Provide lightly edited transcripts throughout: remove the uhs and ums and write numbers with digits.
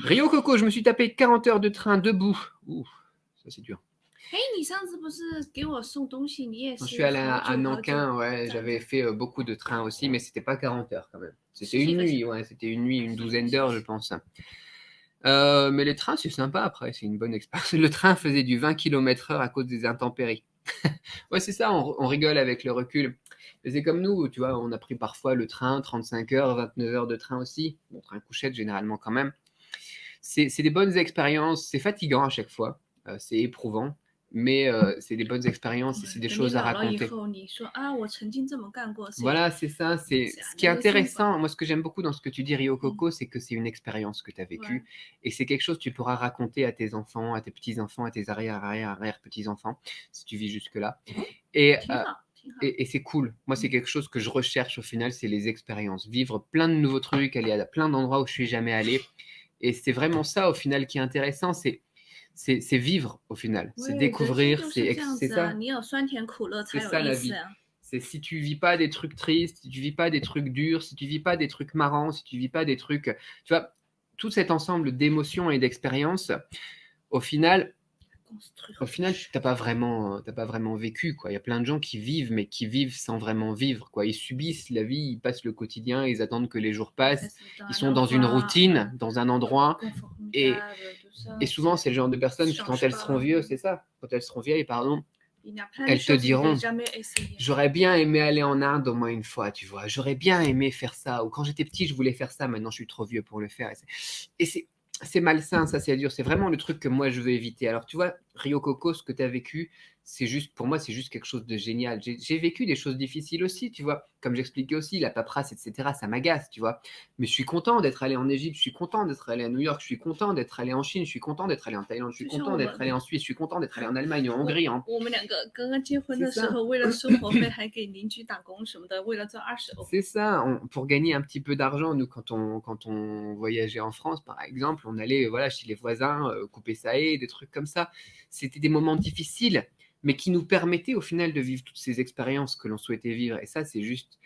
Rio Coco, je me suis tapé 40 heures de train debout. Ouh, ça c'est dur. 哎，你上次不是给我送东西，你也Je suis 是 allé 好 à 久好久 Nankin, ouais, 这样 j'avais 子。fait beaucoup de trains aussi, mais c'était pas 40 heures quand même. C'était une 是是 nuit, ouais, c'était une nuit, une douzaine d'heures, je pense. Mais les trains, c'est sympa après, c'est une bonne expérience. Le train faisait du 20 km/h à cause des intempéries. Ouais, c'est ça, on rigole avec le recul. Mais c'est comme nous, tu vois, on a pris parfois le train, 35 heures, 29 heures de train aussi. Bon, train couchette généralement quand même. C'est des bonnes expériences, c'est fatigant à chaque fois, c'est éprouvant, mais c'est des bonnes expériences et c'est des 等你 choses à 老了以 raconter. 后，你说啊，我曾经这么干过，是 Voilà, c'est ça, c'est 是 ce 啊， qui est 那个生活， intéressant. Moi, ce que j'aime beaucoup dans ce que tu dis, Rio 嗯， Coco, c'est que c'est une expérience que tu as 对， vécue et c'est quelque chose que tu pourras raconter à tes enfants, à tes petits-enfants, à tes arrière-arrière-arrière-petits-enfants, si tu vis jusque-là. Et, 挺好，挺好。et c'est cool. Moi, c'est 嗯， quelque chose que je recherche au final, c'est les expériences. Vivre plein de nouveaux trucs, aller à plein d'endroits où je suis jamais allé. Et c'est vraiment ça au final qui est intéressant, c'est vivre au final, c'est 对，人生 découvrir, 就是这样 c'est 子啊， ça, 你有酸甜苦乐 c'est 才有 ça 意 la 思 vie. 啊。C'est si tu vis pas des trucs tristes, si tu vis pas des trucs durs, si tu vis pas des trucs marrants, si tu vis pas des trucs, tu vois, tout cet ensemble d'émotions et d'expériences, au final, au construire final, t'as pas vraiment vécu, quoi. Il y a plein de gens qui vivent, mais qui vivent sans vraiment vivre, quoi. Ils subissent la vie, ils passent le quotidien, ils attendent que les jours 开 passent, 始当 ils 然 sont 要 dans une 花 routine, dans un endroit, et, conformidade, tout et ça, souvent, c'est le genre de personnes qui, quand elles seront change vieux, pas. c'est ça, quand elles seront vieilles, pardon, Il y a plein de elles te choses que j'ai diront, jamais essayé. j'aurais bien aimé aller en Inde au moins une fois, tu vois, j'aurais bien aimé faire ça, ou quand j'étais petit, je voulais faire ça, maintenant je suis trop vieux pour le faire, et c'est malsain, ça c'est dur, c'est vraiment le truc que moi je veux éviter. Alors tu vois, Rio Coco, ce que tu as vécu, c'est juste, pour moi, c'est juste quelque chose de génial. J'ai vécu des choses difficiles aussi, tu vois, comme j'expliquais aussi, la paperasse, etc., ça m'agace, tu vois. Mais je suis content d'être allé en Égypte, je suis content d'être allé à New York, je suis content d'être allé en Chine, je suis content d'être allé en Thaïlande, je suis 就像 content 我 d'être 们 allé en Suisse, je suis content d'être allé en Allemagne, en Hongrie, hein. 我们两个刚刚结婚 C'est 的时 ça. 候，为了生活费还给邻居打工什么的，为了赚20 €。C'est ça, pour gagner un petit peu d'argent, nous, quand on voyageait en France, par exemple, on allait voilà, chez les voisins, couper sa haie, des trucs comme ça. C'était des moments difficiles, mais qui nous permettaient au final de vivre toutes ces expériences que l'on souhaitait vivre. Et ça, c'est juste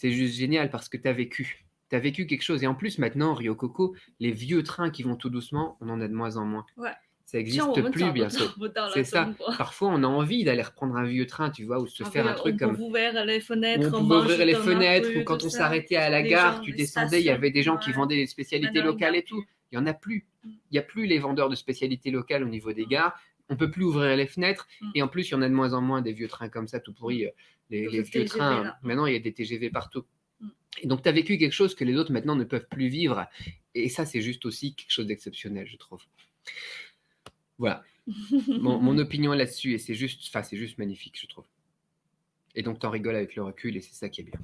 génial parce que tu as vécu. Tu as vécu quelque chose. Et en plus, maintenant, Rio Coco, les vieux trains qui vont tout doucement, on en a de moins en moins. ouais， Ça 像我 n'existe 们 plus 找都找 bientôt. 不到 C'est 了，ça. 中国。Parfois, on a envie d'aller reprendre un vieux train, tu vois, ou se faire un On truc peut comme ouvrir les où on fenêtres, pouvait manger ouvrir les dans la fenêtres, ou rue, tout quand on ça. s'arrêtait à la Les gare, gens, tu les descendais, il y stations, avait des gens qui ouais. vendaient des spécialités Maintenant, il n'y locales a et tout. plus. Il n'y en a plus. Mm. Il n'y a plus les vendeurs de spécialités locales au niveau des gares. On peut plus ouvrir les fenêtres. Mm. Et en plus, il y en a de moins en moins des vieux trains comme ça, tout pourris. Les Tous vieux TGV trains, là. maintenant, il y a des TGV partout. Mm. Et donc, tu as vécu quelque chose que les autres maintenant ne peuvent plus vivre. Et ça, c'est juste aussi quelque chose d'exceptionnel, je trouve. Voilà. Mon opinion là-dessus, et c'est juste magnifique, je trouve. Et donc, t'en rigoles avec le recul, et c'est ça qui est bien.